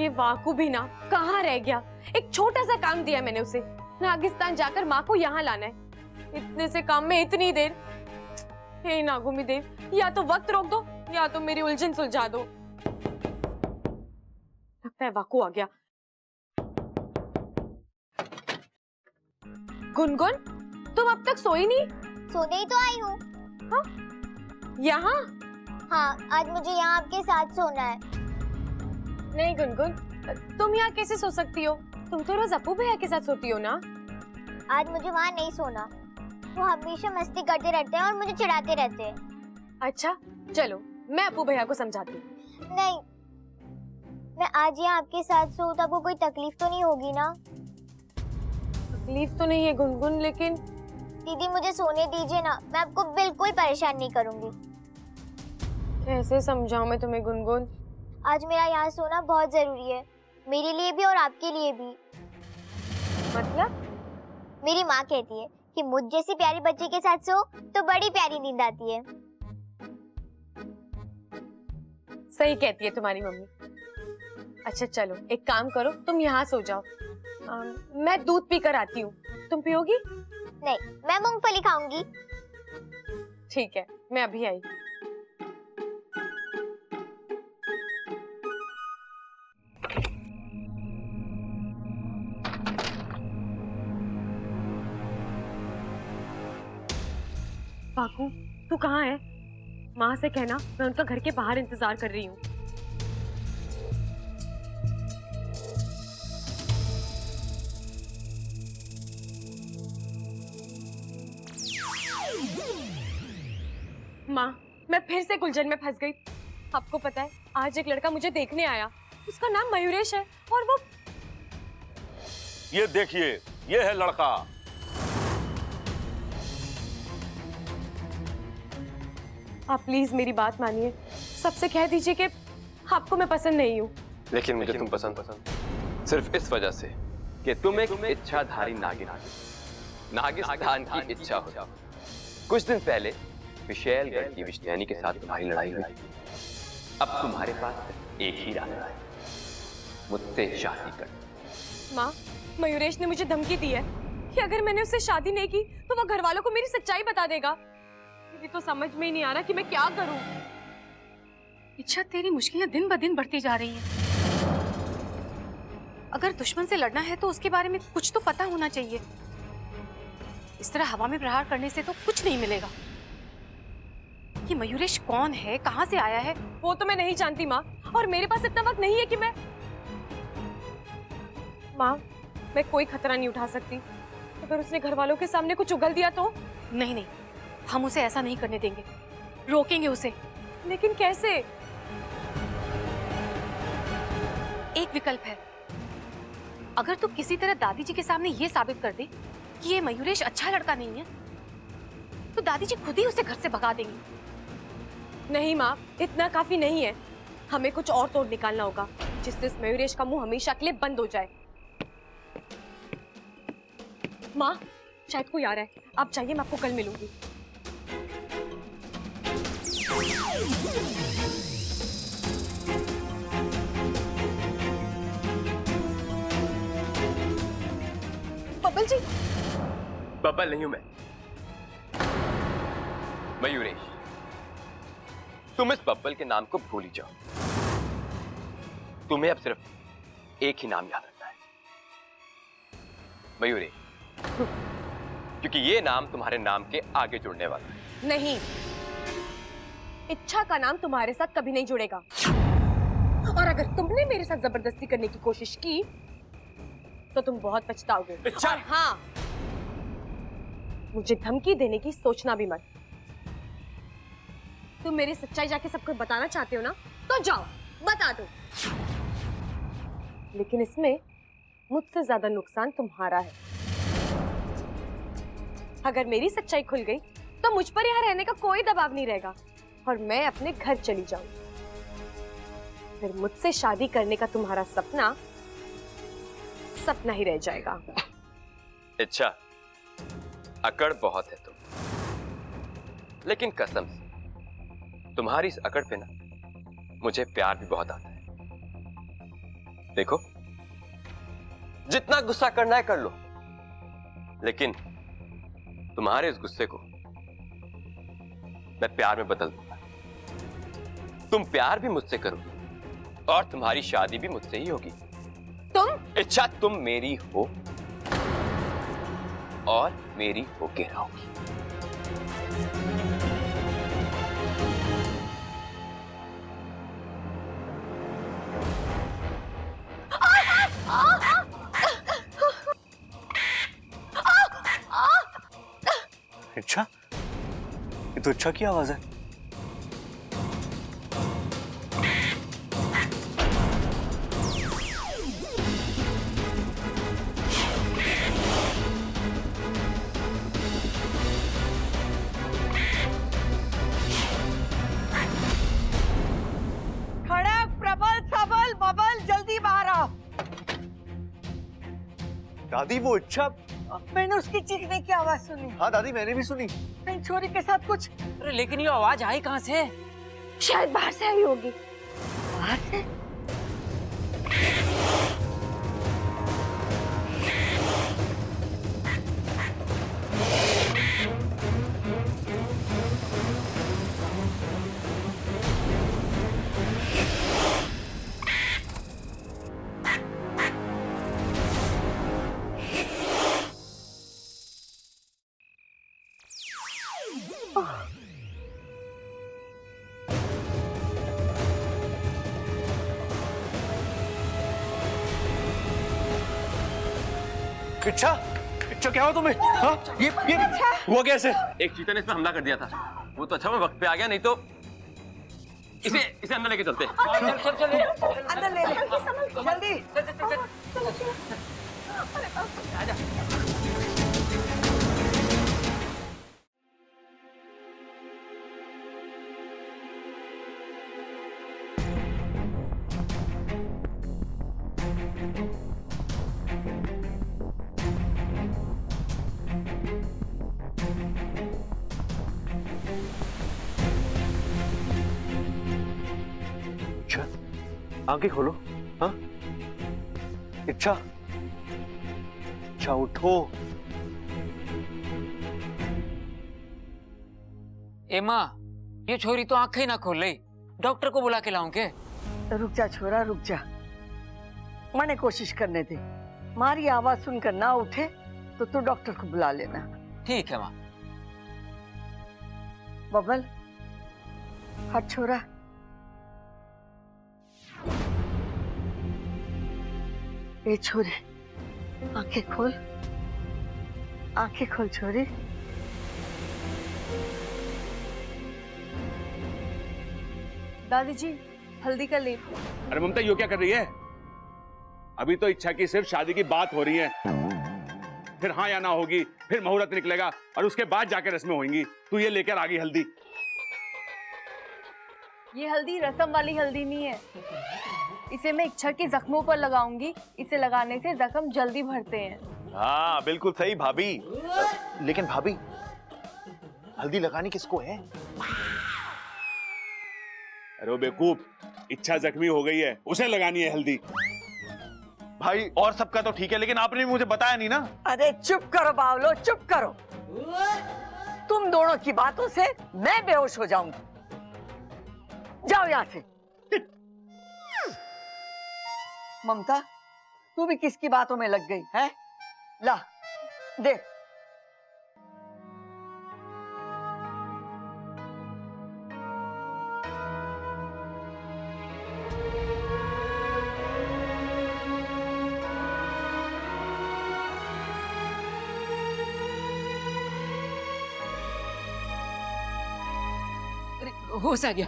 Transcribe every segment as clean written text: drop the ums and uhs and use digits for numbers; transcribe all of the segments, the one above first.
ये वाकू भी ना कहाँ रह गया। एक छोटा सा काम दिया मैंने उसे, नागिस्तान जाकर माँ को यहाँ लाना है। इतने से काम में इतनी देर। हे नागुमी देव, या तो वक्त रोक दो या तो मेरी उलझन सुलझा दो। लगता है वाकू आ गया। गुनगुन, तुम अब तक सोई नहीं? सोने ही तो आई हूँ। हाँ? यहाँ? हाँ, आज मुझे यहाँ आपके साथ सोना है। नहीं गुनगुन, तुम यहाँ कैसे सो सकती हो? तुम तो रोज अपू भैया के साथ सोती हो ना। आज मुझे वहाँ नहीं सोना। वो हमेशा मस्ती करते रहते हैं और मुझे चिढ़ाते रहते हैं। अच्छा चलो, मैं अपू भैया को समझाती हूँ। नहीं, मैं आज यहाँ आपके साथ सोऊं तो आपको कोई तकलीफ तो नहीं होगी ना? तकलीफ तो नहीं है गुनगुन, लेकिन दीदी मुझे सोने दीजिए ना, मैं आपको बिल्कुल परेशान नहीं करूंगी। कैसे समझाऊं मैं तुम्हें गुनगुन? आज मेरा यहाँ सोना बहुत जरूरी है, मेरे लिए भी और आपके लिए भी। मतलब? मेरी माँ कहती है कि मुझ जैसी प्यारी बच्ची के साथ सो तो बड़ी प्यारी नींद आती है। सही कहती है तुम्हारी मम्मी। अच्छा चलो, एक काम करो, तुम यहाँ सो जाओ। मैं दूध पी कर आती हूँ, तुम पियोगी? नहीं, मैं मूंगफली खाऊंगी। ठीक है, मैं अभी आई। बाकू, तू कहाँ है? माँ से कहना मैं उनका घर के बाहर इंतजार कर रही हूँ। माँ, मैं फिर से उलझन में फंस गई। आपको पता है, आज एक लड़का मुझे देखने आया। उसका नाम मयूरेश है और वो... ये देखिए, ये है लड़का। आप प्लीज मेरी बात मानिए, सबसे कह दीजिए कि आपको मैं पसंद नहीं हूँ। लेकिन मुझे तुम पसंद सिर्फ इस वजह से कि तुम एक इच्छाधारी नागिन नागिस्तान की इच्छा हो। कुछ दिन पहले विशैलगढ़ की विष्णुयानी के साथ तुम्हारी लड़ाई हुई। अब तुम्हारे पास एक ही रास्ता है, मुझसे शादी कर। माँ, मयूरेश ने मुझे धमकी दी है कि अगर मैंने उससे शादी नहीं की तो वो घर वालों को मेरी सच्चाई बता देगा। मुझे तो समझ में ही नहीं आ रहा कि मैं क्या करूं। इच्छा, तेरी मुश्किलें दिन ब दिन बढ़ती जा रही हैं। अगर दुश्मन से लड़ना है तो उसके बारे में कुछ तो पता होना चाहिए। इस तरह हवा में प्रहार करने से तो कुछ नहीं मिलेगा। ये मयूरेश कौन है, कहाँ से आया है? वो तो मैं नहीं जानती माँ, और मेरे पास इतना वक्त नहीं है कि मैं... माँ, मैं कोई खतरा नहीं उठा सकती। अगर उसने घर वालों के सामने कुछ उगल दिया तो? नहीं नहीं, हम उसे ऐसा नहीं करने देंगे, रोकेंगे उसे। लेकिन कैसे? एक विकल्प है। अगर तू किसी तरह दादी जी के सामने ये साबित कर दे कि ये मयूरेश अच्छा लड़का नहीं है, तो दादी जी खुद ही उसे घर से भगा देंगी। नहीं माँ, इतना काफी नहीं है। हमें कुछ और तोड़ निकालना होगा, जिससे इस मयूरेश का मुंह हमेशा के लिए बंद हो जाए। माँ, शायद कोई आ रहा है। आप जाइए, मैं आपको कल मिलूंगी। बब्बल जी। बब्बल नहीं हूं मैं, मयूरेश। तुम इस बब्बल के नाम को भूल ही जाओ। तुम्हें अब सिर्फ एक ही नाम याद रखना है, मयूरेश, क्योंकि ये नाम तुम्हारे नाम के आगे जुड़ने वाला है। नहीं, इच्छा का नाम तुम्हारे साथ कभी नहीं जुड़ेगा। और अगर तुमने मेरे साथ जबरदस्ती करने की कोशिश की तो तुम बहुत पछताओगे। और हाँ, मुझे धमकी देने की सोचना भी मत। तुम मेरी सच्चाई जाके सबको बताना चाहते हो ना, तो जाओ बता दो। लेकिन इसमें मुझसे ज्यादा नुकसान तुम्हारा है। अगर मेरी सच्चाई खुल गई तो मुझ पर यहाँ रहने का कोई दबाव नहीं रहेगा और मैं अपने घर चली जाऊंगी। फिर मुझसे शादी करने का तुम्हारा सपना सपना ही रह जाएगा। इच्छा, अकड़ बहुत है तुम, लेकिन कसम से तुम्हारी इस अकड़ पे ना मुझे प्यार भी बहुत आता है। देखो, जितना गुस्सा करना है कर लो, लेकिन तुम्हारे इस गुस्से को मैं प्यार में बदल दूंगा। तुम प्यार भी मुझसे करोगी और तुम्हारी शादी भी मुझसे ही होगी। तुम इच्छा, तुम मेरी हो और मेरी होके रहोगी। इच्छा, ये तो इच्छा की आवाज है। खड़क, प्रबल, सबल, बबल, जल्दी बाहर आओ। दादी वो इच्छा। मैंने उसकी चीखने की आवाज सुनी। हाँ दादी, मैंने भी सुनी। मेरी छोरी के साथ कुछ अरे लेकिन ये आवाज आई कहाँ से? शायद बाहर से आई होगी। बाहर से। इच्छा, इच्छा क्या हुआ तुम्हें? हाँ? ये हुआ कैसे? एक चीता ने इस पे हमला कर दिया था। वो तो अच्छा मैं वक्त पे आ गया, नहीं तो इसे अंदर लेके चलते। चल अंदर ले ले, जल्दी। इच्छा, आंखें खोलो। हाँ? इच्छा, इच्छा उठो। एमा, ये छोरी तो आंखें ही ना खोल रही। डॉक्टर को बुला के लाऊं के? रुक जा छोरा, रुक जा। मैंने कोशिश करने दे। मारी आवाज सुनकर ना उठे तो तू डॉक्टर को बुला लेना। ठीक है माँ। बबल, हट छोरा। ए छोरे, आंखें खोल, आंखें खोल छोरी। दादी जी, हल्दी का लेप। अरे ममता, यो क्या कर रही है? अभी तो इच्छा की सिर्फ शादी की बात हो रही है, फिर हाँ या ना होगी, फिर मुहूर्त निकलेगा और उसके बाद जाके रस्में होंगी। तू ये लेकर आ गई हल्दी। ये हल्दी रस्म वाली हल्दी नहीं है। इसे मैं इच्छा के जख्मों पर लगाऊंगी। इसे लगाने से जख्म जल्दी भरते हैं। हाँ बिल्कुल सही भाभी। लेकिन भाभी, हल्दी लगानी किसको है? अरे बेवकूफ, इच्छा जख्मी हो गई है, उसे लगानी है हल्दी। भाई और सबका तो ठीक है, लेकिन आपने भी मुझे बताया नहीं ना। अरे चुप करो बावलो, चुप करो। तुम दोनों की बातों से मैं बेहोश हो जाऊंगी। जाओ यहां से। ममता, तू भी किसकी बातों में लग गई है? ला दे। होश आ गया।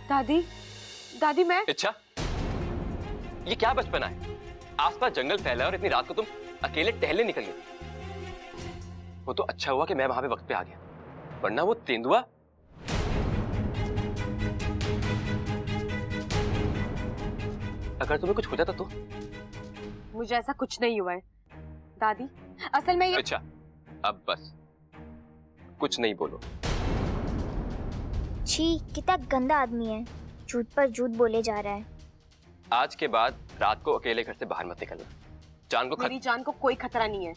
दादी, दादी मैं। इच्छा, ये क्या बचपना है? आसपास जंगल फैला है और इतनी रात को तुम अकेले टहलने निकल गई। वो तो अच्छा हुआ कि मैं वहां पे वक्त पे आ गया, वरना वो तेंदुआ। अगर तुम्हें कुछ हो जाता तो मुझे ऐसा कुछ नहीं हुआ है दादी। असल में ये अच्छा, अब बस कुछ नहीं बोलो। छी, कितना गंदा आदमी है, झूठ पर झूठ बोले जा रहा है। आज के बाद रात को अकेले घर से बाहर मत निकलना। जान को मेरी जान को कोई खतरा नहीं है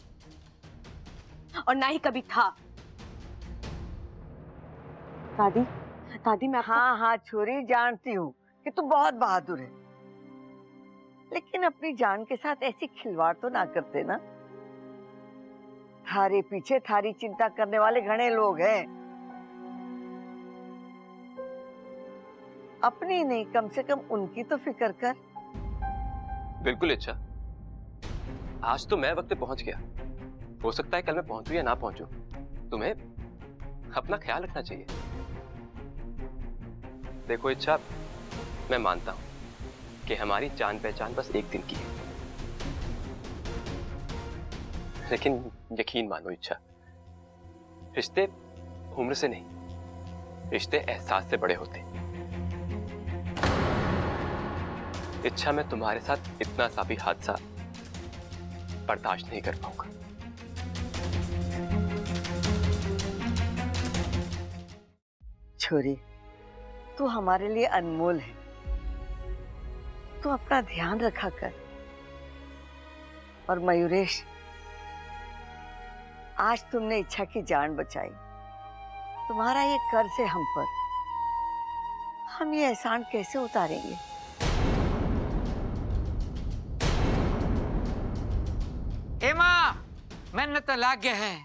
और ना ही कभी था। दादी दादी मैं आपको हाँ हाँ छोरी, जानती हूँ कि तू बहुत बहादुर है, लेकिन अपनी जान के साथ ऐसी खिलवाड़ तो ना करते ना। थारे पीछे थारी चिंता करने वाले घने लोग हैं, अपनी नहीं कम से कम उनकी तो फिक्र कर। बिल्कुल इच्छा, आज तो मैं वक्त पे पहुंच गया, हो सकता है कल मैं पहुंचूं या ना पहुंचूं। तुम्हें अपना ख्याल रखना चाहिए। देखो इच्छा, मैं मानता हूं कि हमारी जान पहचान बस एक दिन की है, लेकिन यकीन मानो इच्छा, रिश्ते उम्र से नहीं, रिश्ते एहसास से बड़े होते हैं। इच्छा, मैं तुम्हारे साथ इतना सा भी हादसा बर्दाश्त नहीं कर पाऊंगा। छोरी, तू हमारे लिए अनमोल है, तू अपना ध्यान रखा कर। और मयूरेश, आज तुमने इच्छा की जान बचाई, तुम्हारा ये कर्ज है हम पर, हम ये एहसान कैसे उतारेंगे। एमा, मैंने तो लाग गया है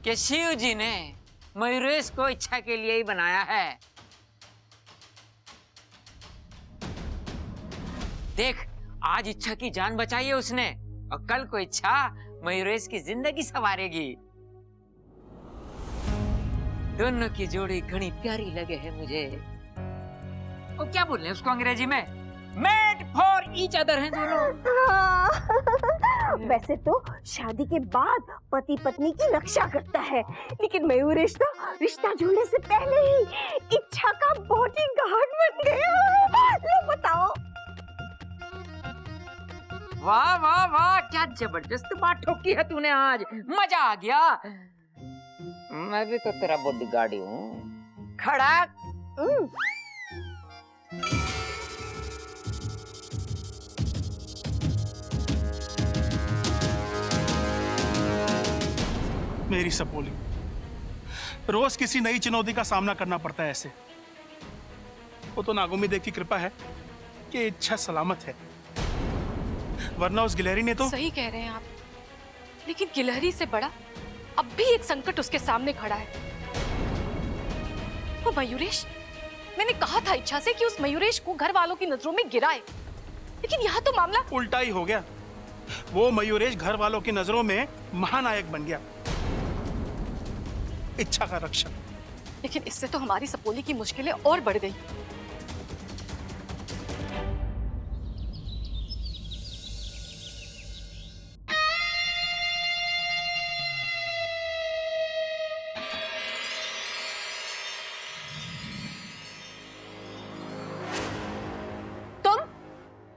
कि शिव जी ने मयूरेश को इच्छा के लिए ही बनाया है। देख, आज इच्छा की जान बचाई है उसने, और कल को इच्छा मयूरेश की जिंदगी संवारेगी। दोनों की जोड़ी घनी प्यारी लगे है मुझे। वो क्या बोल रहे हैं उसको अंग्रेजी में? मेड फॉर ईच अदर हैं दोनों। वैसे तो शादी के बाद पति पत्नी की रक्षा करता है, लेकिन मयूरेश तो रिश्ता जुड़ने से पहले ही इच्छा का बॉडीगार्ड बन गया। लो बताओ। वाह वाह वाह, क्या जबरदस्त बात ठोकी है तूने आज, मजा आ गया। मैं भी तो तेरा बॉडीगार्ड ही हूँ। खड़ा मेरी सपोली, रोज किसी नई चुनौती का सामना करना पड़ता है ऐसे। वो तो नागोमी देव की कृपा है कि इच्छा सलामत है, वरना उस गिलहरी ने तो। सही कह रहे हैं आप, लेकिन गिलहरी से बड़ा अब भी एक संकट उसके सामने खड़ा है, वो मयूरेश। मैंने कहा था इच्छा से कि उस मयूरेश को घर वालों की नजरों में गिराए, लेकिन यहाँ तो मामला उल्टा ही हो गया। वो मयूरेश घर वालों की नजरों में महानायक बन गया, इच्छा का रक्षक। लेकिन इससे तो हमारी सपोली की मुश्किलें और बढ़ गई।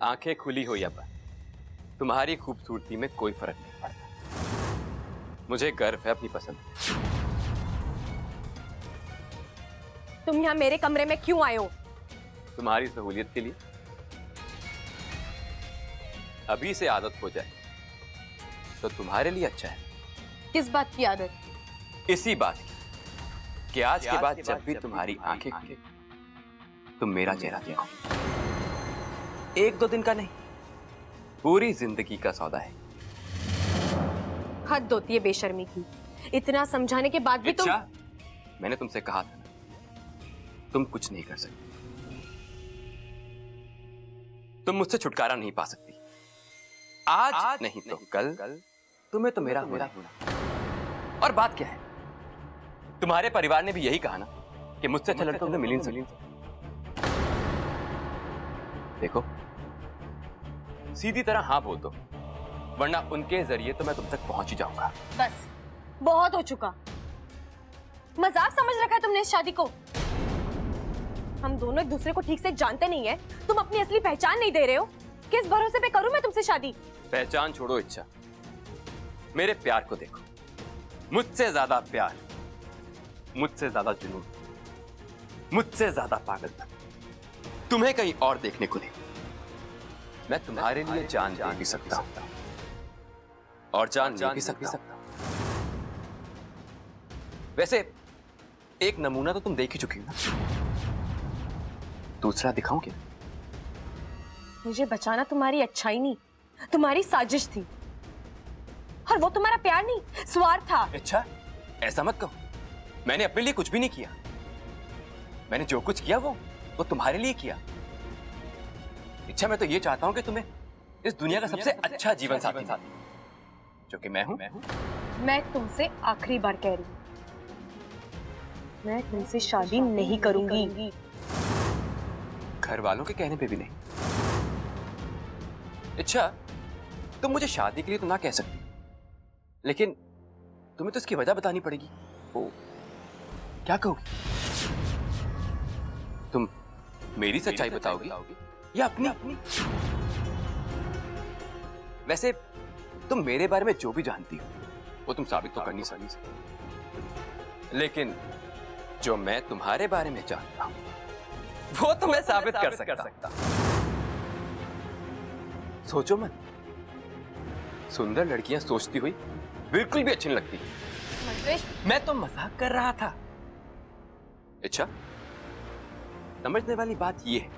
आंखें खुली हो या बंद, तुम्हारी खूबसूरती में कोई फर्क नहीं पड़ता। मुझे गर्व है अपनी पसंद। तुम यहाँ मेरे कमरे में क्यों आए हो? तुम्हारी सहूलियत के लिए। अभी से आदत हो जाए तो तुम्हारे लिए अच्छा है। किस बात की आदत? इसी बात की कि आज के बाद जब भी तुम्हारी आंखें खुले तुम मेरा चेहरा देखो। एक दो दिन का नहीं, पूरी जिंदगी का सौदा है। हद होती है बेशर्मी की, इतना समझाने के बाद भी तुम। मैंने तुमसे कहा था ना, तुम कुछ नहीं कर सकती, तुम मुझसे छुटकारा नहीं पा सकती। आज नहीं तो कल तुम्हें तो मेरा होना। और बात क्या है, तुम्हारे परिवार ने भी यही कहा ना कि मुझसे अच्छा लड़का तुम्हें मिल नहीं सकता। देखो, सीधी तरह हाँ बोल दो, वरना उनके जरिए तो मैं तुम तक पहुंच ही जाऊंगा। बस बहुत हो चुका। मजाक समझ रखा है तुमने इस शादी को। हम दोनों एक दूसरे को ठीक से जानते नहीं है, तुम अपनी असली पहचान नहीं दे रहे हो। किस भरोसे पे करूं मैं तुमसे शादी? पहचान छोड़ो इच्छा, मेरे प्यार को देखो। मुझसे ज्यादा प्यार, मुझसे ज्यादा जुनून, मुझसे ज्यादा पागलपन तुम्हें कहीं और देखने को नहीं। मैं तुम्हारे लिए जान दे भी सकता हूं और जान ले भी सकता हूं। वैसे एक नमूना तो तुम देख ही चुकी हो ना, दूसरा दिखाऊं क्या? मुझे बचाना तुम्हारी अच्छाई नहीं, तुम्हारी साजिश थी। और वो तुम्हारा प्यार नहीं, स्वार्थ था। अच्छा, ऐसा मत कहो। मैंने अपने लिए कुछ भी नहीं किया। मैंने जो कुछ किया वो तुम्हारे लिए किया। इच्छा, मैं तो ये चाहता हूं कि तुम्हें इस दुनिया का सबसे अच्छा जीवन साथी जो कि मैं हूं। मैं तुमसे आखिरी बार कह रही हूं, मैं तुमसे शादी नहीं करूंगी। घर वालों के कहने पे भी नहीं। इच्छा, तुम मुझे शादी के लिए तो ना कह सकती, लेकिन तुम्हें तो इसकी वजह बतानी पड़ेगी। ओ, क्या कहोगी? तुम मेरी सच्चाई बताओगी या अपनी? वैसे तुम मेरे बारे में जो भी जानती हो वो तुम साबित तो कर नहीं सकती, लेकिन जो मैं तुम्हारे बारे में जानता हूं वो तो मैं साबित कर सकता। सोचो मत, सुंदर लड़कियां सोचती हुई बिल्कुल भी अच्छी नहीं लगती। मैं तो मजाक कर रहा था। अच्छा, समझने वाली बात यह है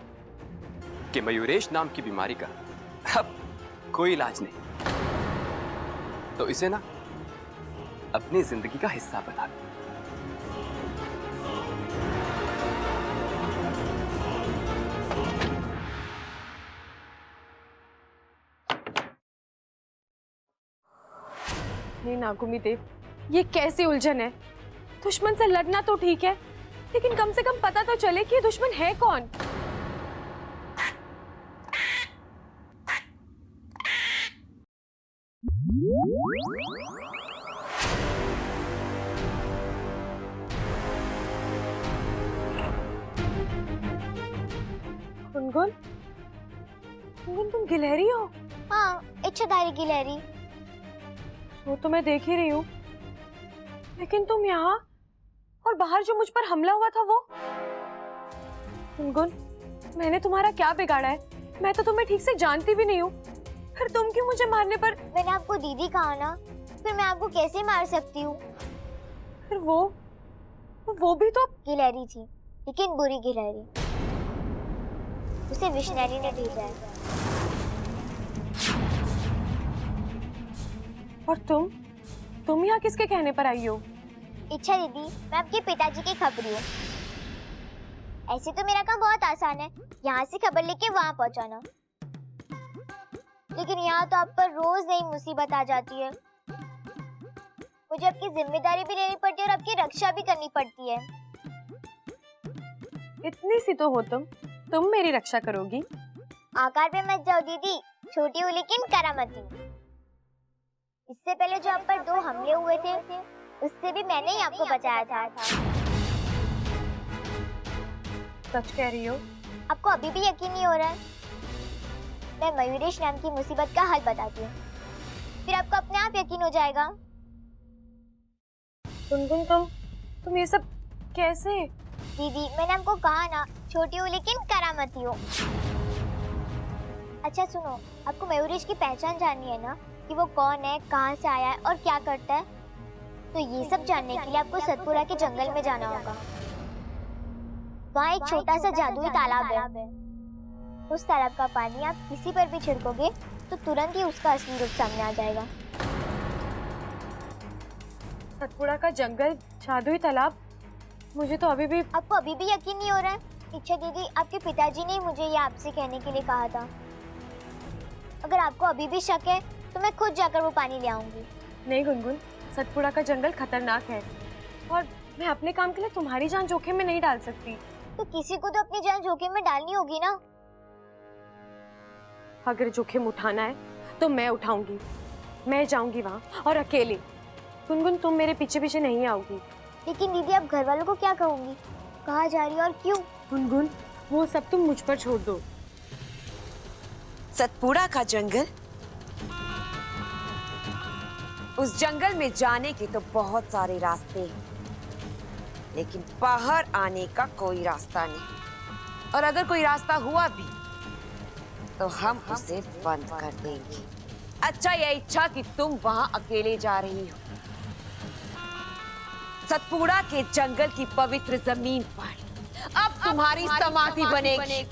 कि मयूरेश नाम की बीमारी का अब कोई इलाज नहीं, तो इसे ना अपनी जिंदगी का हिस्सा बना लो। नहीं नागुमी देव, ये कैसी उलझन है? दुश्मन से लड़ना तो ठीक है, लेकिन कम से कम पता तो चले कि ये दुश्मन है कौन। गुनगुन, गुनगुन तुम गिलहरी हो? हाँ, इच्छाधारी गिलहरी। वो तो मैं देख ही रही हूँ, लेकिन तुम यहाँ और बाहर जो मुझ पर हमला हुआ था वो? गुनगुन, मैंने तुम्हारा क्या बिगाड़ा है? मैं तो तुम्हें ठीक से जानती भी नहीं हूँ, फिर तुम क्यों मुझे मारने पर? मैंने आपको दीदी कहा ना, फिर मैं आपको कैसे मार सकती हूँ? फिर वो भी तो गिलहरी थी, लेकिन बुरी गिलहरी। उसे विष्णु ने भेजा है। और तुम यहाँ किसके कहने पर आई हो? इच्छा दीदी, मैं आपके पिताजी की खबरी हूँ। ऐसे तो मेरा काम बहुत आसान है, यहाँ से खबर लेके वहाँ पहुँचाना, लेकिन यहाँ तो आप पर रोज नई मुसीबत आ जाती है। मुझे आपकी जिम्मेदारी भी लेनी पड़ती है और आपकी रक्षा भी करनी पड़ती है। इतनी सी तो हो तुम मेरी रक्षा करोगी? आकार पे मत जाओ दीदी, छोटी हूँ लेकिन करामती हूँ। इससे पहले जो आप पर 2 हमले हुए थे, उससे भी मैंने ही आपको बचाया था। सच कह रही हो? आपको अभी भी यकीन नहीं हो रहा है? मैं मयूरेश नाम की मुसीबत का हल बताती हूँ, फिर आपको अपने आप यकीन हो जाएगा। गुनगुन, तुम ये सब कैसे? दीदी, मैंने आपको कहा ना, छोटी हूँ लेकिन करामती हूँ। अच्छा सुनो, आपको मयूरेश की पहचान जाननी है ना, कि वो कौन है, कहाँ से आया है और क्या करता है? तो ये सब जानने के लिए आपको सतपुरा के जंगल में जाना होगा। वहाँ एक छोटा सा जादुई तालाब है। उस तालाब का पानी आप किसी पर भी छिड़कोगे तो तुरंत ही उसका असली रूप सामने आ जाएगा। सतपुड़ा का जंगल, जादुई तालाब, मुझे तो अभी भी यकीन नहीं हो रहा है? इच्छा दीदी, आपके पिताजी ने मुझे ये आपसे कहने के लिए कहा था। अगर आपको अभी भी शक है तो मैं खुद जाकर वो पानी ले आऊंगी। नहीं गुनगुन, सतपुड़ा का जंगल खतरनाक है और मैं अपने काम के लिए तुम्हारी जान जोखिम में नहीं डाल सकती। तो किसी को तो अपनी जान जोखिम में डालनी होगी ना। अगर जोखिम उठाना है तो मैं उठाऊंगी, मैं जाऊंगी वहाँ और अकेले। गुनगुन, तुम मेरे पीछे पीछे नहीं आओगी। लेकिन दीदी, आप घर वालों को क्या कहूंगी? कहाँ जा रही हो और क्यों? गुनगुन, वो सब तुम मुझ पर छोड़ दो। सतपुड़ा का जंगल उस जंगल में जाने के तो बहुत सारे रास्ते हैं, लेकिन बाहर आने का कोई रास्ता नहीं। और अगर कोई रास्ता हुआ भी तो हम उसे बंद कर देंगे। अच्छा, यह इच्छा कि तुम वहां अकेले जा रही हो सतपुड़ा के जंगल की पवित्र जमीन पर, अब तुम्हारी समाधि बनेगी।